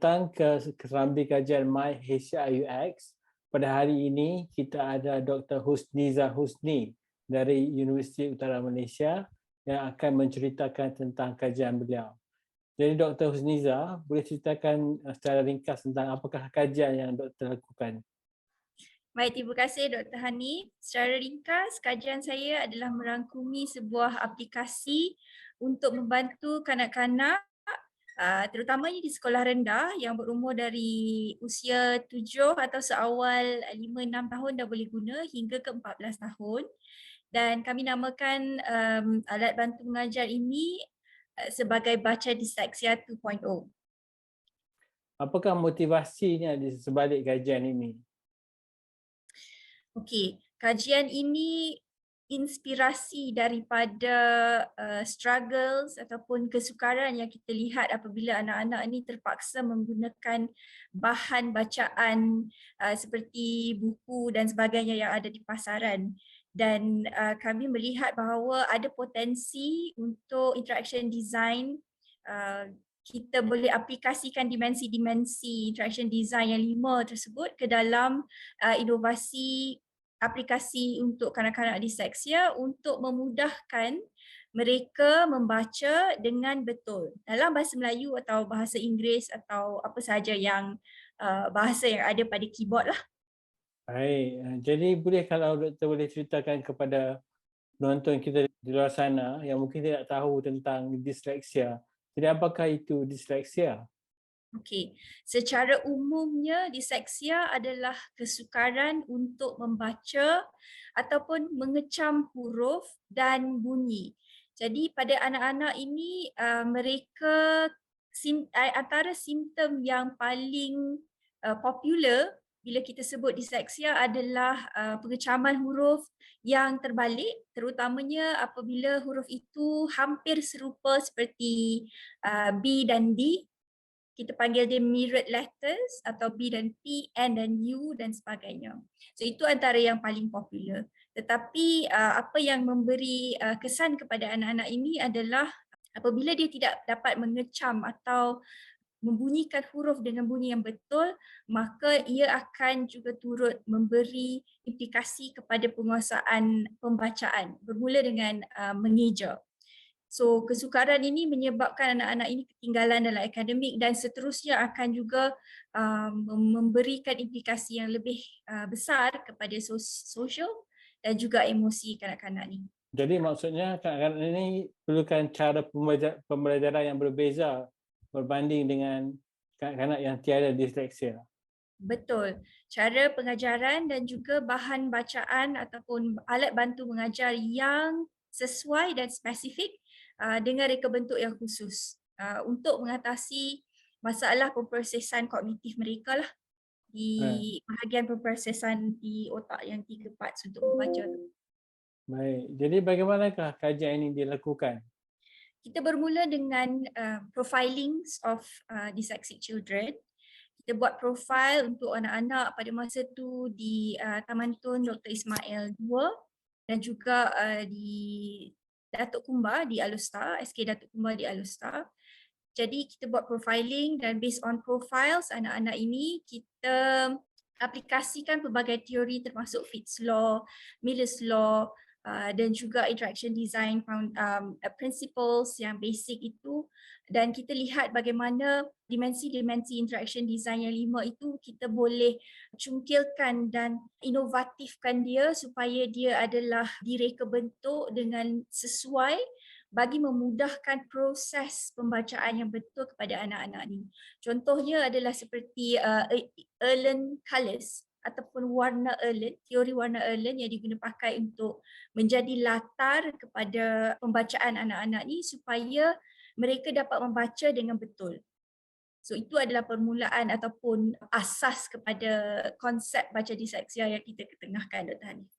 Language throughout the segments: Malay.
datang ke Serambi Kajian My HCI UX. Pada hari ini kita ada Dr. Husniza Husni dari Universiti Utara Malaysia yang akan menceritakan tentang kajian beliau. Jadi Dr. Husniza, boleh ceritakan secara ringkas tentang apakah kajian yang Dr. lakukan? Baik, terima kasih Dr. Hani. Secara ringkas, kajian saya adalah merangkumi sebuah aplikasi untuk membantu kanak-kanak terutamanya di sekolah rendah yang berumur dari usia 7 atau seawal 5-6 tahun dah boleh guna hingga ke 14 tahun. Dan kami namakan alat bantu mengajar ini sebagai Baca Disleksia 2.0. Apakah motivasinya di sebalik kajian ini? Okey, kajian ini inspirasi daripada struggles ataupun kesukaran yang kita lihat apabila anak-anak ini terpaksa menggunakan bahan bacaan seperti buku dan sebagainya yang ada di pasaran. Dan kami melihat bahawa ada potensi untuk interaction design. Kita boleh aplikasikan dimensi-dimensi interaction design yang 5 tersebut ke dalam inovasi aplikasi untuk kanak-kanak disleksia untuk memudahkan mereka membaca dengan betul dalam bahasa Melayu atau bahasa Inggeris atau apa sahaja yang bahasa yang ada pada keyboard lah. Baik, jadi boleh kalau Dr. boleh ceritakan kepada penonton kita di luar sana yang mungkin tidak tahu tentang disleksia. Jadi apakah itu disleksia? Okey, secara umumnya disleksia adalah kesukaran untuk membaca ataupun mengecam huruf dan bunyi. Jadi pada anak-anak ini mereka antara simptom yang paling popular bila kita sebut disleksia adalah pengecaman huruf yang terbalik, terutamanya apabila huruf itu hampir serupa seperti B dan D. Kita panggil dia mirrored letters atau B dan P, N dan U dan sebagainya. So itu antara yang paling popular. Tetapi apa yang memberi kesan kepada anak-anak ini adalah apabila dia tidak dapat mengecam atau membunyikan huruf dengan bunyi yang betul, maka ia akan juga turut memberi implikasi kepada penguasaan pembacaan bermula dengan mengeja. So kesukaran ini menyebabkan anak-anak ini ketinggalan dalam akademik dan seterusnya akan juga memberikan implikasi yang lebih besar kepada sosial dan juga emosi kanak-kanak ini. Jadi maksudnya kanak-kanak ini perlukan cara pembelajaran yang berbeza berbanding dengan kanak-kanak yang tiada disleksia. Betul. Cara pengajaran dan juga bahan bacaan ataupun alat bantu mengajar yang sesuai dan spesifik dengan reka bentuk yang khusus untuk mengatasi masalah pemprosesan kognitif mereka lah Eh, di bahagian pemprosesan di otak yang 3 parts untuk membaca tu. Baik, jadi bagaimanakah kajian ini dilakukan? Kita bermula dengan profiling of dyslexic children. Kita buat profil untuk anak-anak pada masa tu di Taman Tun Dr. Ismail 2 dan juga di Datuk Kumba di Alustar, SK Datuk Kumba di Alustar. Jadi kita buat profiling dan based on profiles anak-anak ini kita aplikasikan pelbagai teori termasuk Fitts Law, Miller's Law dan juga interaction design principles yang basic itu, dan kita lihat bagaimana dimensi-dimensi interaction design yang 5 itu kita boleh cungkilkan dan inovatifkan dia supaya dia adalah direka bentuk dengan sesuai bagi memudahkan proses pembacaan yang betul kepada anak-anak ni. Contohnya adalah seperti Erlen Colours ataupun warna Erlen, teori warna Erlen yang diguna pakai untuk menjadi latar kepada pembacaan anak-anak ni supaya mereka dapat membaca dengan betul. So itu adalah permulaan ataupun asas kepada konsep baca disleksia yang kita ketengahkan, Dr. Hanif.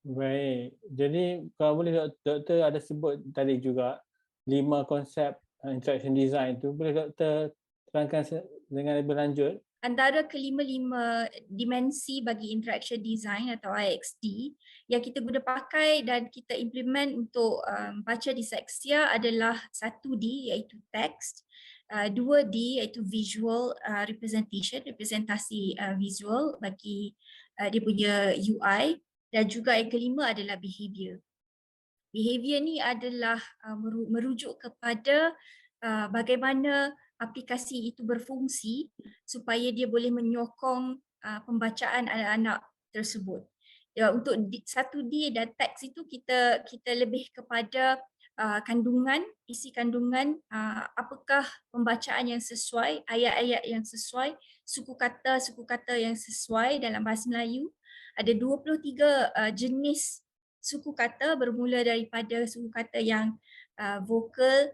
Baik, jadi kalau boleh doktor ada sebut tadi juga 5 konsep interaction design itu, boleh doktor terangkan dengan lebih lanjut? Antara kelima-lima dimensi bagi interaction design atau IXD yang kita guna pakai dan kita implement untuk baca disleksia adalah 1D iaitu text, 2D iaitu visual representasi visual bagi dia punya UI, dan juga yang kelima adalah behavior. Behavior ni adalah merujuk kepada bagaimana aplikasi itu berfungsi supaya dia boleh menyokong pembacaan anak-anak tersebut. Ya, untuk 1D dan teks itu kita lebih kepada kandungan, isi kandungan, apakah pembacaan yang sesuai, ayat-ayat yang sesuai, suku kata yang sesuai dalam bahasa Melayu. Ada 23 jenis suku kata, bermula daripada suku kata yang vokal,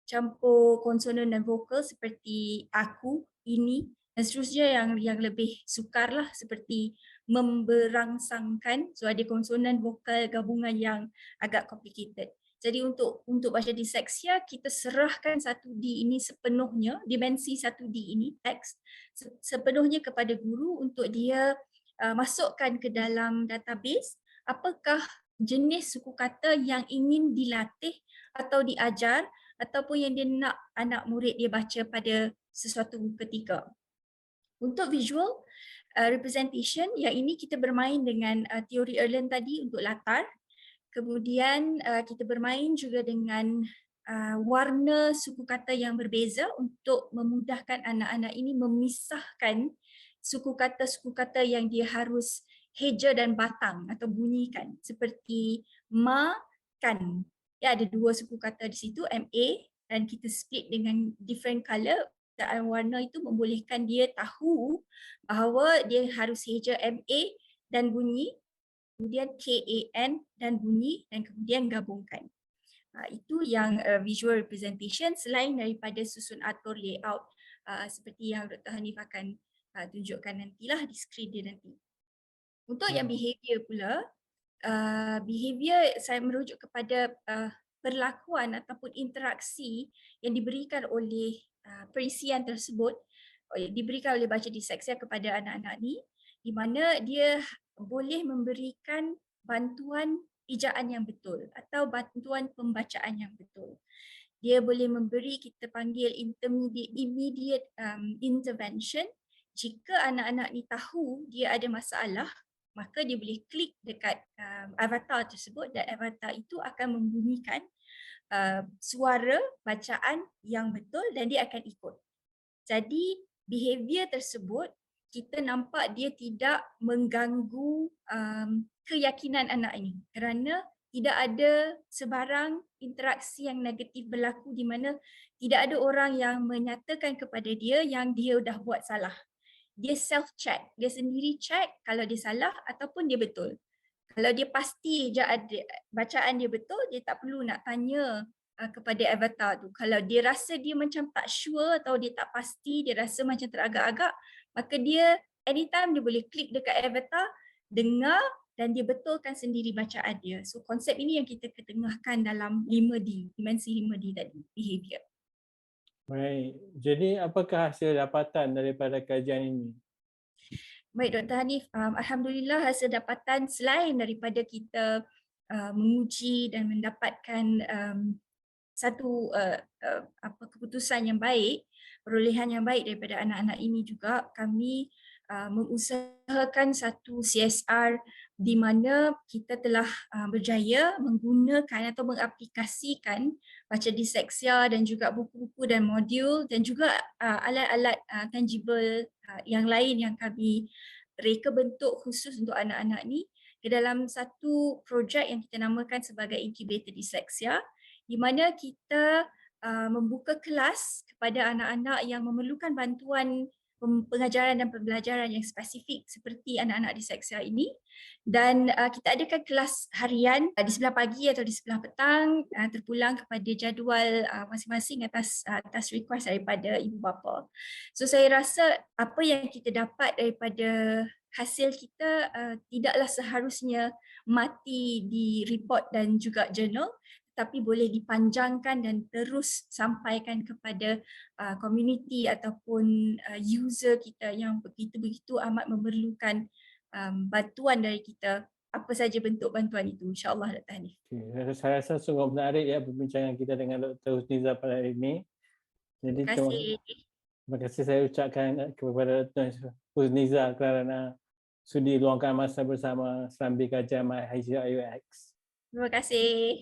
campur konsonan dan vokal seperti aku, ini, dan seterusnya yang lebih sukar lah seperti memberangsangkan. So ada konsonan, vokal, gabungan yang agak complicated. Jadi untuk baca disleksia, kita serahkan 1D ini sepenuhnya, dimensi 1D ini, teks, sepenuhnya kepada guru untuk dia masukkan ke dalam database apakah jenis suku kata yang ingin dilatih atau diajar ataupun yang dia nak anak murid dia baca pada sesuatu ketika. Untuk visual representation, yang ini kita bermain dengan teori Erlen tadi untuk latar. Kemudian kita bermain juga dengan warna suku kata yang berbeza untuk memudahkan anak-anak ini memisahkan suku kata yang dia harus heja dan batang atau bunyikan, seperti makan. Ya, ada 2 suku kata di situ, MA, dan kita split dengan different color. Perbezaan warna itu membolehkan dia tahu bahawa dia harus heja MA dan bunyi, kemudian KAN dan bunyi, dan kemudian gabungkan. Itu yang visual representation selain daripada susun atur layout seperti yang Dr. Hanif akan tunjukkan nantilah di skrin dia nanti. Untuk yang behavior pula, behavior saya merujuk kepada perlakuan ataupun interaksi yang diberikan oleh perisian tersebut, diberikan oleh baca disleksia kepada anak-anak ni, di mana dia boleh memberikan bantuan ejaan yang betul atau bantuan pembacaan yang betul. Dia boleh memberi, kita panggil immediate intervention. Jika anak-anak ni tahu dia ada masalah, maka dia boleh klik dekat avatar tersebut dan avatar itu akan membunyikan suara bacaan yang betul dan dia akan ikut. Jadi behavior tersebut kita nampak dia tidak mengganggu keyakinan anak ini kerana tidak ada sebarang interaksi yang negatif berlaku di mana tidak ada orang yang menyatakan kepada dia yang dia dah buat salah. Dia self-check, dia sendiri check kalau dia salah ataupun dia betul. Kalau dia pasti je ada bacaan dia betul, dia tak perlu nak tanya kepada avatar tu. Kalau dia rasa dia macam tak sure atau dia tak pasti, dia rasa macam teragak-agak, maka dia anytime dia boleh klik dekat avatar, dengar dan dia betulkan sendiri bacaan dia. So konsep ini yang kita ketengahkan dalam 5D, dimensi 5D tadi, behavior. Baik. Jadi apakah hasil dapatan daripada kajian ini? Baik Dr. Hanif, alhamdulillah hasil dapatan selain daripada kita menguji dan mendapatkan satu keputusan yang baik, perolehan yang baik daripada anak-anak ini juga, kami mengusahakan satu CSR di mana kita telah berjaya menggunakan atau mengaplikasikan baca disleksia dan juga buku-buku dan modul dan juga alat-alat tangible yang lain yang kami reka bentuk khusus untuk anak-anak ni ke dalam satu projek yang kita namakan sebagai incubator disleksia, di mana kita membuka kelas kepada anak-anak yang memerlukan bantuan pengajaran dan pembelajaran yang spesifik seperti anak-anak disleksia ini, dan kita adakan kelas harian di sebelah pagi atau di sebelah petang terpulang kepada jadual masing-masing atas request daripada ibu bapa. So saya rasa apa yang kita dapat daripada hasil kita tidaklah seharusnya mati di report dan juga jurnal, tapi boleh dipanjangkan dan terus sampaikan kepada community ataupun user kita yang begitu-begitu amat memerlukan bantuan dari kita, apa saja bentuk bantuan itu, insyaAllah Dr. Hanif. Okay. Saya rasa sungguh menarik ya perbincangan kita dengan Dr. Husniza pada hari ini. Jadi Terima kasih. terima kasih saya ucapkan kepada Tuan Husniza kerana sudi luangkan masa bersama Serambi Kajian My HCIUX. Terima kasih.